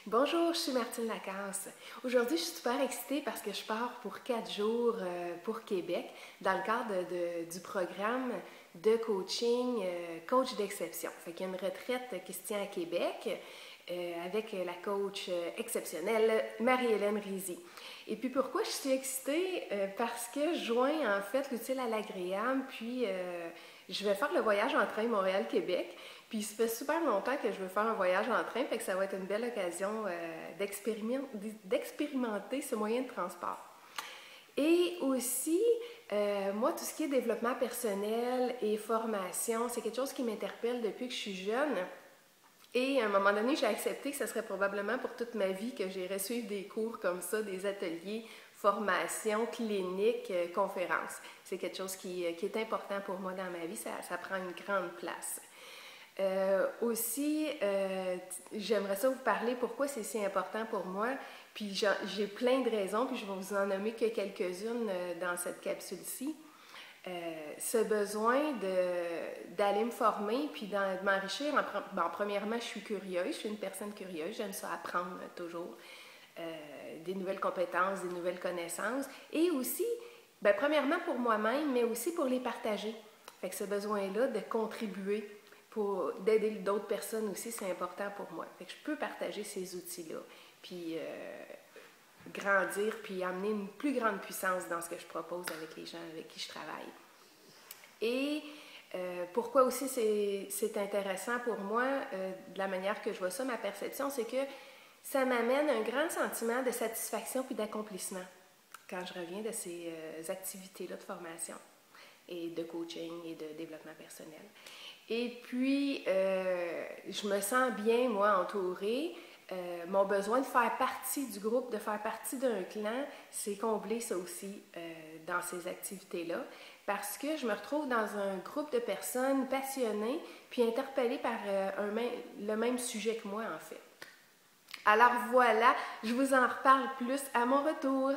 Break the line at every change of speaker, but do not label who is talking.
Bonjour, je suis Martine Lacasse. Aujourd'hui, je suis super excitée parce que je pars pour 4 jours pour Québec dans le cadre du programme de coaching Coach d'exception. Fait qu'il y a une retraite qui se tient à Québec avec la coach exceptionnelle Marie-Hélène Rizy. Et puis pourquoi je suis excitée? Parce que je joins en fait l'utile à l'agréable, puis je vais faire le voyage en train Montréal-Québec. Puis ça fait super longtemps que je veux faire un voyage en train, fait que ça va être une belle occasion d'expérimenter ce moyen de transport. Et aussi, moi, tout ce qui est développement personnel et formation, c'est quelque chose qui m'interpelle depuis que je suis jeune. Et à un moment donné, j'ai accepté que ce serait probablement pour toute ma vie que j'irais suivre des cours comme ça, des ateliers, formations, cliniques, conférences. C'est quelque chose qui est important pour moi dans ma vie, ça prend une grande place. J'aimerais ça vous parler pourquoi c'est si important pour moi. Puis j'ai plein de raisons, puis je vais vous en nommer que quelques-unes dans cette capsule-ci. Ce besoin d'aller me former, puis de m'enrichir. Premièrement, je suis curieuse, je suis une personne curieuse, j'aime ça apprendre toujours des nouvelles compétences, des nouvelles connaissances. Et aussi, premièrement pour moi-même, mais aussi pour les partager. Fait que ce besoin-là de contribuer, d'aider d'autres personnes aussi, c'est important pour moi. Fait que je peux partager ces outils-là, puis grandir, puis amener une plus grande puissance dans ce que je propose avec les gens avec qui je travaille. Et pourquoi aussi c'est intéressant pour moi, de la manière que je vois ça, ma perception, c'est que ça m'amène un grand sentiment de satisfaction puis d'accomplissement quand je reviens de ces activités-là de formation et de coaching et de développement personnel. Et puis, je me sens bien, moi, entourée. Mon besoin de faire partie du groupe, de faire partie d'un clan, c'est comblé ça aussi dans ces activités-là, parce que je me retrouve dans un groupe de personnes passionnées puis interpellées par le même sujet que moi, en fait. Alors voilà, je vous en reparle plus à mon retour.